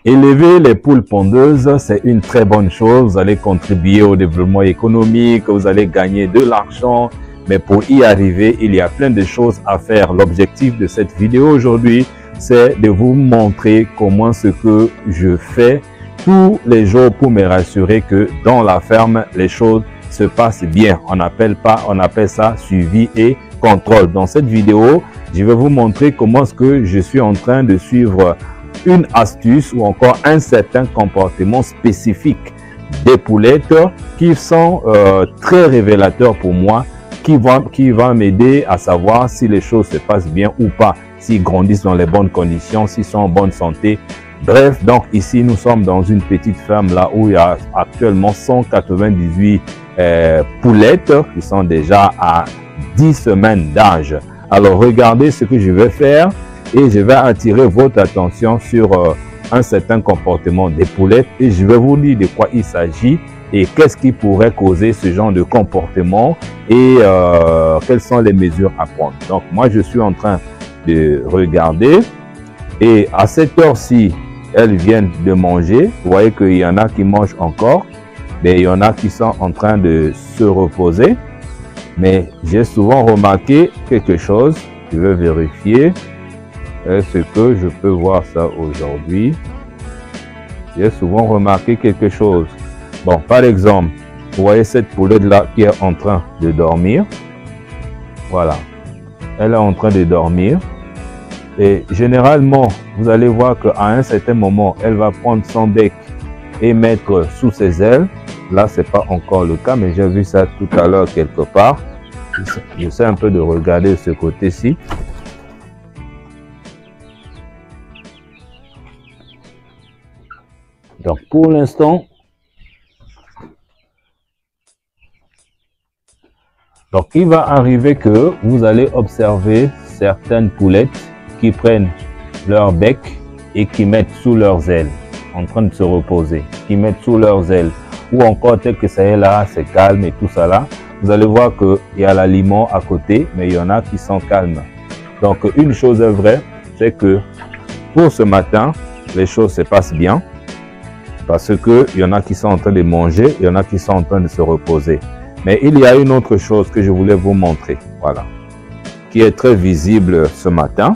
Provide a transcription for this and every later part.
Élever les poules pondeuses, c'est une très bonne chose. Vous allez contribuer au développement économique, vous allez gagner de l'argent. Mais pour y arriver, il y a plein de choses à faire. L'objectif de cette vidéo aujourd'hui, c'est de vous montrer comment ce que je fais tous les jours pour me rassurer que dans la ferme, les choses se passent bien. On appelle ça suivi et contrôle. Dans cette vidéo, je vais vous montrer comment est-ce que je suis en train de suivre une astuce ou encore un certain comportement spécifique des poulettes qui sont très révélateurs pour moi, qui va m'aider à savoir si les choses se passent bien ou pas, s'ils grandissent dans les bonnes conditions, s'ils sont en bonne santé. Bref, donc ici nous sommes dans une petite ferme là où il y a actuellement 198 poulettes qui sont déjà à 10 semaines d'âge. Alors regardez ce que je vais faire et je vais attirer votre attention sur un certain comportement des poulettes et je vais vous dire de quoi il s'agit et qu'est-ce qui pourrait causer ce genre de comportement et quelles sont les mesures à prendre. Donc moi je suis en train de regarder et à cette heure-ci, elles viennent de manger. Vous voyez qu'il y en a qui mangent encore, mais il y en a qui sont en train de se reposer. Mais j'ai souvent remarqué quelque chose. Je vais vérifier. Est-ce que je peux voir ça aujourd'hui? J'ai souvent remarqué quelque chose. Bon, par exemple, vous voyez cette poulette-là qui est en train de dormir. Voilà. Elle est en train de dormir. Et généralement, vous allez voir qu'à un certain moment, elle va prendre son bec et mettre sous ses ailes. Là, c'est pas encore le cas, mais j'ai vu ça tout à l'heure quelque part. J'essaie un peu de regarder de ce côté-ci. Donc, pour l'instant, donc il va arriver que vous allez observer certaines poulettes qui prennent leur bec et qui mettent sous leurs ailes, en train de se reposer, qui mettent sous leurs ailes, ou encore tel que ça est là, c'est calme et tout ça là. Vous allez voir qu'il y a l'aliment à côté, mais il y en a qui sont calmes. Donc une chose est vraie, c'est que pour ce matin, les choses se passent bien, parce que il y en a qui sont en train de manger, il y en a qui sont en train de se reposer. Mais il y a une autre chose que je voulais vous montrer, voilà, qui est très visible ce matin.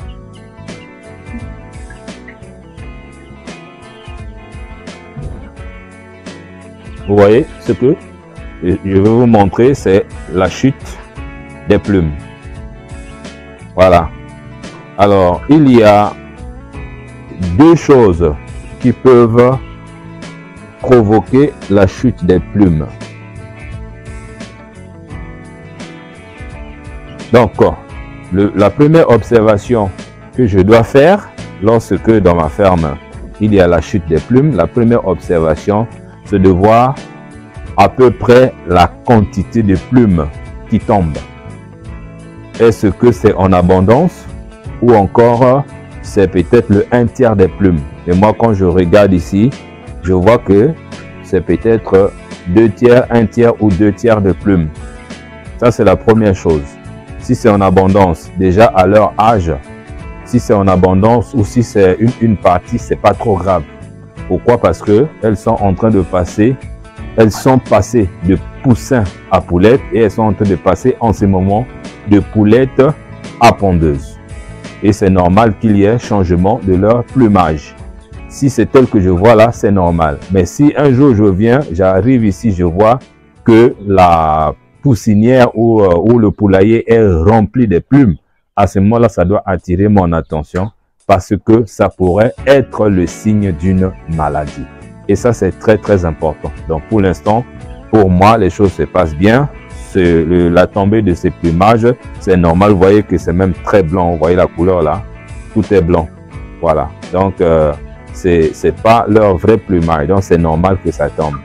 Vous voyez ce que je vais vous montrer, c'est la chute des plumes. Voilà. Alors, il y a deux choses qui peuvent provoquer la chute des plumes. Donc, la première observation que je dois faire lorsque dans ma ferme, il y a la chute des plumes, la première observation, c'est de voir à peu près la quantité de plumes qui tombent. Est-ce que c'est en abondance ou encore c'est peut-être le 1/3 des plumes? Et moi, quand je regarde ici, je vois que c'est peut-être 2/3, 1/3 ou 2/3 de plumes. Ça, c'est la première chose. Si c'est en abondance, déjà à leur âge, si c'est en abondance ou si c'est une partie, c'est pas trop grave. Pourquoi? Parce que elles sont en train de passer, elles sont passées de poussins à poulettes et elles sont en train de passer en ce moment de poulettes à pondeuses. Et c'est normal qu'il y ait changement de leur plumage. Si c'est tel que je vois là, c'est normal. Mais si un jour je viens, j'arrive ici, je vois que la poussinière ou le poulailler est rempli de plumes, à ce moment-là, ça doit attirer mon attention parce que ça pourrait être le signe d'une maladie. Et ça, c'est très, très important. Donc, pour l'instant, pour moi, les choses se passent bien. La tombée de ces plumages, c'est normal. Vous voyez que c'est même très blanc. Vous voyez la couleur là? Tout est blanc. Voilà. Donc, c'est pas leur vrai plumage. Donc, c'est normal que ça tombe.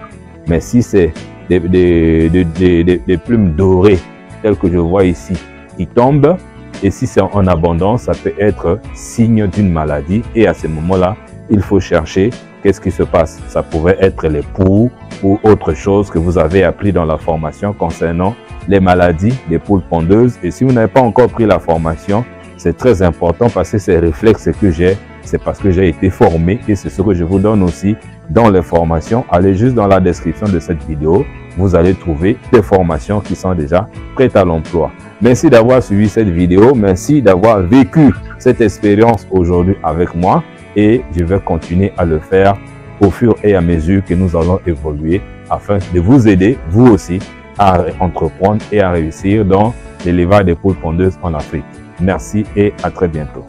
Mais si c'est des plumes dorées, telles que je vois ici, qui tombent, et si c'est en abondance, ça peut être signe d'une maladie. Et à ce moment-là, il faut chercher qu'est-ce qui se passe. Ça pourrait être les poux ou autre chose que vous avez appris dans la formation concernant les maladies des poules pondeuses. Et si vous n'avez pas encore pris la formation, c'est très important parce que c'est le réflexe que j'ai c'est parce que j'ai été formé et c'est ce que je vous donne aussi dans les formations. Allez juste dans la description de cette vidéo, vous allez trouver des formations qui sont déjà prêtes à l'emploi. Merci d'avoir suivi cette vidéo, merci d'avoir vécu cette expérience aujourd'hui avec moi et je vais continuer à le faire au fur et à mesure que nous allons évoluer afin de vous aider, vous aussi, à entreprendre et à réussir dans l'élevage des poules pondeuses en Afrique. Merci et à très bientôt.